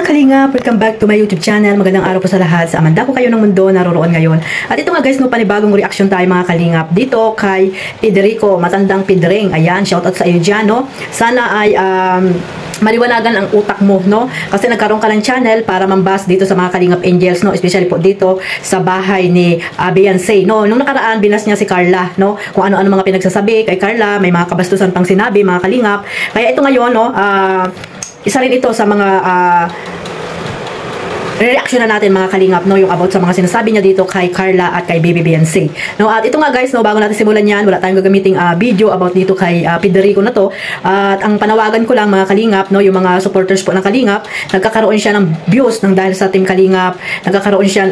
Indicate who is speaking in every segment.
Speaker 1: Kalingap! Welcome back to my YouTube channel. Magandang araw po sa lahat. Sa amanda ko kayo ng mundo, naroroon ngayon. At ito nga guys, no, panibagong reaction tayo mga Kalingap. Dito kay Federico, matandang Pedring. Ayan, shoutout sa iyo dyan, no? Sana ay maliwanagan ang utak mo, no? Kasi nagkaroon ka ng channel para mambas dito sa mga Kalingap Angels, no? Especially po dito sa bahay ni Beyonce, no? Nung nakaraan, binas niya si Carla, no? Kung ano-ano mga pinagsasabi kay Carla, may mga kabastusan pang sinabi, mga Kalingap. Kaya ito ngayon, no? Isa rin ito sa mga reaction na natin mga Kalingap, no, yung about sa mga sinasabi niya dito kay Carla at kay Baby Beyonce. No, at ito nga guys, no, bago natin simulan yan, wala tayong gagamiting video about dito kay Federico na to. At ang panawagan ko lang mga Kalingap, no, yung mga supporters po ng Kalingap, nagkakaroon siya ng views ng dahil sa Team Kalingap, nagkakaroon siya,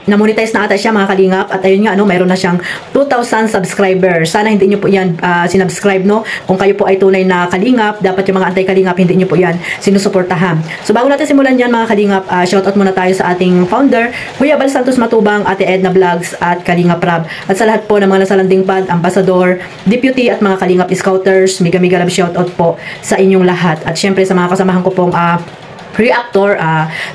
Speaker 1: na-monetize na ata siya mga Kalingap, at ayun nga, no, mayroon na siyang 2,000 subscribers. Sana hindi niyo po yan sinubscribe, no. Kung kayo po ay tunay na Kalingap, dapat yung mga anti-Kalingap, hindi niyo po yan sinusuportahan. So bago natin simulan yan mga Kalingap, shoutout muna tayo sa ating founder, Kuya Bal Santos Matubang, Ate Edna Vlogs at Kalingap Rab. At sa lahat po ng mga nasalanding pad, ambassador, deputy at mga Kalingap Scouters, miga-miga love shoutout po sa inyong lahat. At syempre sa mga kasamahan ko pong reactor,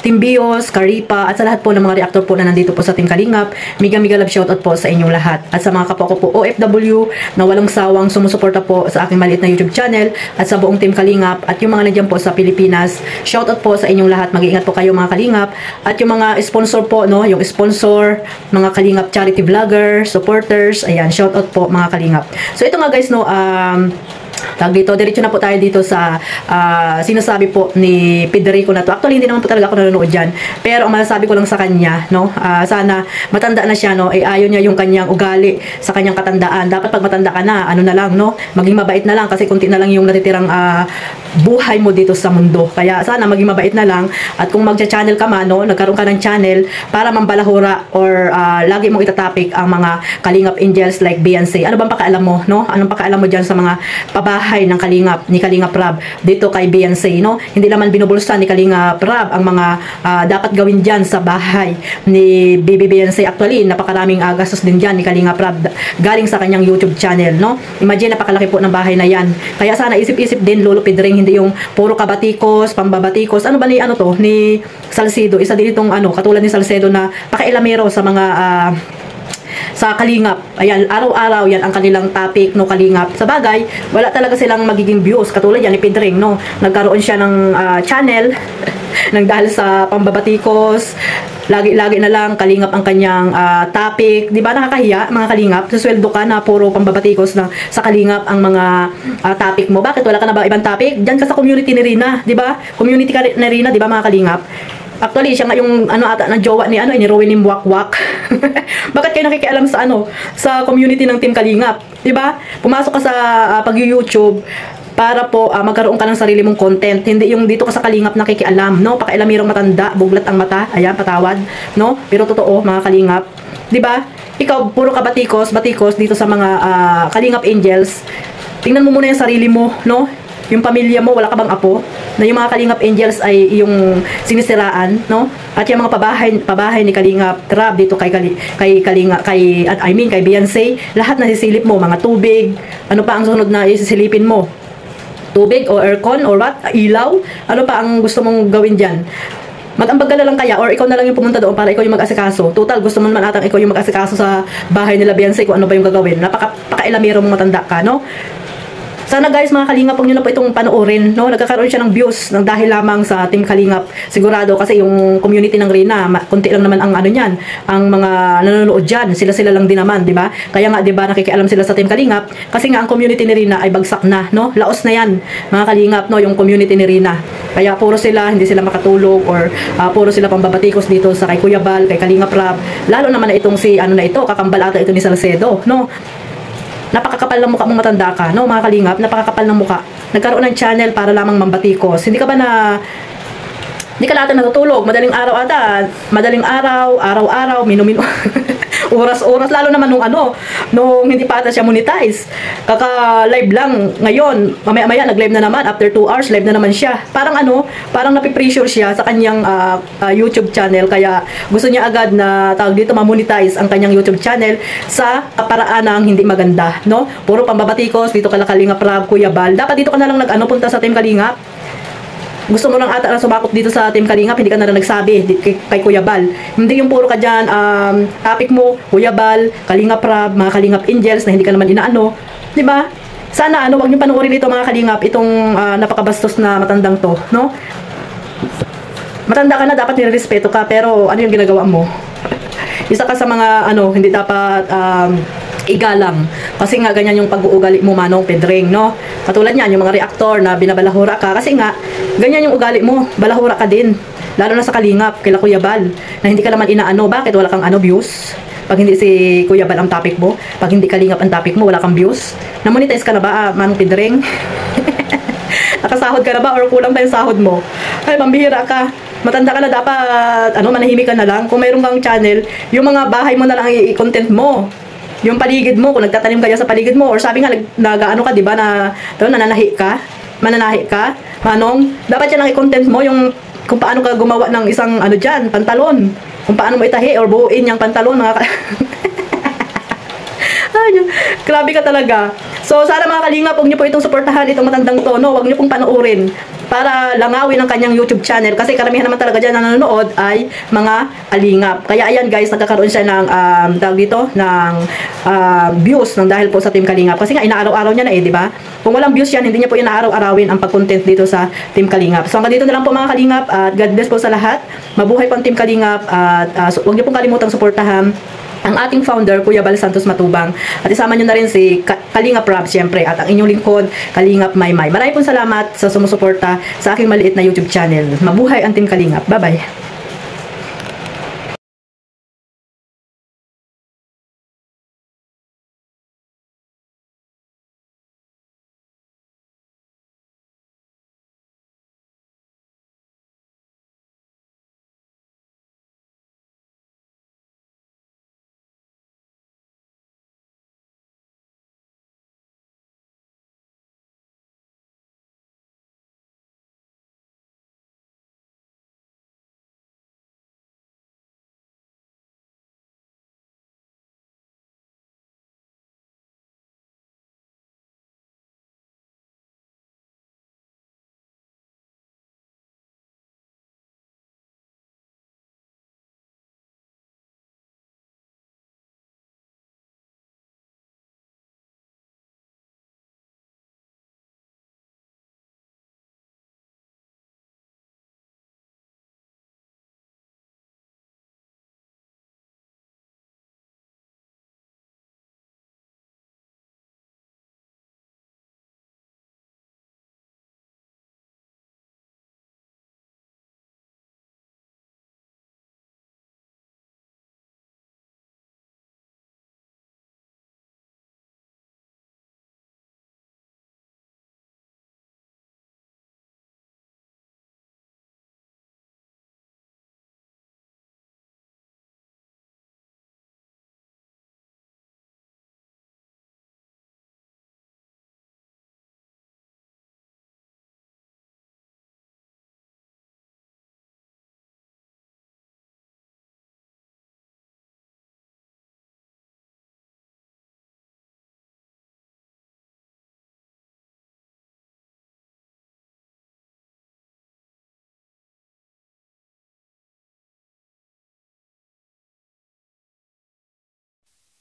Speaker 1: Team Bios, Karipa, at sa lahat po ng mga reactor po na nandito po sa Team Kalingap, miga-miga love shoutout po sa inyong lahat. At sa mga kapwa ko po OFW na walang sawang sumusuporta po sa aking maliit na YouTube channel at sa buong Team Kalingap at yung mga nandiyan po sa Pilipinas, shoutout po sa inyong lahat. Mag-iingat po kayo mga Kalingap. At yung mga sponsor po, no, yung sponsor, mga Kalingap charity vlogger, supporters, ayan, shoutout po mga Kalingap. So ito nga guys, no, tag dito, diretso na po tayo dito sa sinasabi po ni Federico na to. Actually, hindi naman po talaga ako nanonood dyan. Pero ang masasabi ko lang sa kanya, no, sana matanda na siya, no, ayaw niya yung kanyang ugali sa kanyang katandaan. Dapat pag matanda ka na, ano na lang, no, maging mabait na lang kasi kunti na lang yung natitirang buhay mo dito sa mundo. Kaya sana maging mabait na lang. At kung magcha-channel ka man, no, nagkaroon ka ng channel para mambalahura or lagi mong itatapik ang mga Kalingap Angels like Beyonce. Ano bang pakialam mo, no? Anong pakialam mo dyan sa mga bahay ng Kalingap, ni Kalingap Rab dito kay Beyonce, no? Hindi naman binubulsa ni Kalingap Rab ang mga dapat gawin dyan sa bahay ni Baby Beyonce. Actually, napakaraming gastos din dyan ni Kalingap Rab galing sa kanyang YouTube channel, no? Imagine, napakalaki po ng bahay na yan. Kaya sana isip-isip din, Lolo Pedring, hindi yung puro kabatikos, pambabatikos. Ano ba ni, ano to, ni Salcedo? Isa din itong, katulad ni Salcedo na pakailamero sa mga sa Kalingap. Ayan, araw-araw yan ang kanilang topic, no, Kalingap. Sa bagay, wala talaga silang magiging views. Katulad yan ni Pedring, no. Nagkaroon siya ng channel nang dahil sa pambabatikos. Lagi-lagi na lang Kalingap ang kanyang topic. Di ba nakakahiya mga Kalingap? Susweldo ka na puro pambabatikos na sa Kalingap ang mga topic mo. Bakit wala ka na ba ibang topic? Diyan ka sa community ni Rina, di ba? Community ka ni Rina, di ba mga Kalingap? Actually, siya nga yung ata ng jowa ni ni Rowin ni Mwakwak. Bakit kayo nakikialam sa sa community ng Team Kalingap? 'Di ba? Pumasok ka sa pag-YouTube para po magkaroon ka ng sarili mong content. Hindi yung dito ka sa Kalingap nakikialam, no? Pakialamirong matanda, buglat ang mata. Ayan, patawad, no? Pero totoo, mga Kalingap. 'Di ba? Ikaw puro ka batikos dito sa mga Kalingap Angels. Tingnan mo muna yung sarili mo, no? Yung pamilya mo, wala ka bang apo? Na yung mga Kalingap Angels ay yung sinisiraan, no? At yung mga pabahay ni Kalingap Rab dito kay Beyonce, lahat na sisilip mo, mga tubig, ano pa ang sunod na isisilipin mo? Tubig o aircon or what? Ilaw? Ano pa ang gusto mong gawin diyan? Mag-ambag ka na lang kaya or ikaw na lang yung pumunta doon para ikaw yung mag-asikaso. Total, gusto mo naman atang ikaw yung mag-asikaso sa bahay nila Beyonce kung ano ba yung gagawin. Napaka-ilamero mong matanda ka, no? Sana guys, mga Kalingap, huwag nyo na po itong panoorin, no? Nagkakaroon siya ng views ng dahil lamang sa Team Kalingap. Sigurado kasi yung community ng Rina, kunti lang naman ang niyan, ang mga nanonood dyan, sila lang din naman, di ba? Kaya nga, di ba, nakikialam sila sa Team Kalingap kasi nga ang community ni Rina ay bagsak na, no? Laos na yan, mga Kalingap, no? Yung community ni Rina. Kaya puro sila, hindi sila makatulog or puro sila pambabatikos dito sa kay Kuya Bal, kay Kalingap Rab. Lalo naman na itong si, na ito, kakambal ata ito ni Salcedo, no? Napakakapal ng mukha mong matanda ka, no, mga Kalingap? Napakakapal ng mukha. Nagkaroon ng channel para lamang mambatikos. Hindi ka ba hindi ka lahat natutulog? Madaling araw ata. Madaling araw-araw, minu-minu. Oras-oras, lalo naman nung hindi pa ata siya monetize. Kaka-live lang ngayon. Mamaya nag-live na naman. After 2 hours, live na naman siya. Parang parang napipressure siya sa kanyang YouTube channel. Kaya gusto niya agad na tawag dito ma-monetize ang kanyang YouTube channel sa kaparaan ng hindi maganda, no? Puro pambabatikos, dito ka na Kalingap Rab, Kuya Bal. Dapat dito ka na lang punta sa Team Kalingap. gusto mo lang ata na sumakop dito sa Team Kalingap, hindi ka na lang nagsabi kay Kuya Bal. Hindi yung puro ka dyan, topic mo, Kuya Bal, Kalingap Rab, mga Kalingap Angels na hindi ka naman inaano. Di ba? Sana wag niyo panoorin dito mga Kalingap, itong napakabastos na matandang to, no? Matanda ka na, dapat nirerespeto ka, pero ano yung ginagawa mo? Isa ka sa mga hindi dapat igalang. Kasi nga ganyan yung pag-uugali mo, Manong Pedring, no? Katulad niyan, yung mga reactor na binabalahura ka. Kasi nga, ganyan yung ugali mo. Balahura ka din. Lalo na sa Kalingap, kila Kuya Bal, na hindi ka naman inaano. Bakit? Wala kang views? Pag hindi si Kuya Bal ang topic mo, pag hindi Kalingap ang topic mo, wala kang views? Na-monetize ka na ba, Manong Pedring? Nakasahod ka na ba? Or kulang pa yung sahod mo? Ay, pambihira ka. Matanda ka na, dapat manahimik ka na lang. Kung mayroon kang channel, yung mga bahay mo na lang i-content mo. Yung paligid mo, kung nagtatanim kayo sa paligid mo, or sabi nga, nag-ano ka, di ba, nananahi ka, Manong, dapat yan ang i-content mo, yung kung paano ka gumawa ng isang, dyan, pantalon, kung paano mo itahi, or buuin yung pantalon, mga Ay, grabe ka talaga. So, sana mga Kalingap, huwag niyo po itong suportahan, itong matandang tono, huwag niyo pong panoorin para langawin ang kanyang YouTube channel. Kasi karamihan naman talaga dyan na nanonood ay mga Kalingap. Kaya ayan guys, nagkakaroon siya ng, views ng dahil po sa Team Kalingap. Kasi nga, inaaraw-araw niya na di ba? Kung walang views yan, hindi niya po inaaraw-arawin ang pag-content dito sa Team Kalingap. So, hanggang dito na lang po mga Kalingap, at God bless po sa lahat. Mabuhay po ang Team Kalingap, at huwag niyo pong kalimutang suportahan ang ating founder, Kuya Bal Santos Matubang. At isama nyo na rin si Kalingap Rab, syempre. At ang inyong lingkod, Kalingap Maymay. Maraming pong salamat sa sumusuporta sa aking maliit na YouTube channel. Mabuhay ang Team Kalingap. Bye-bye.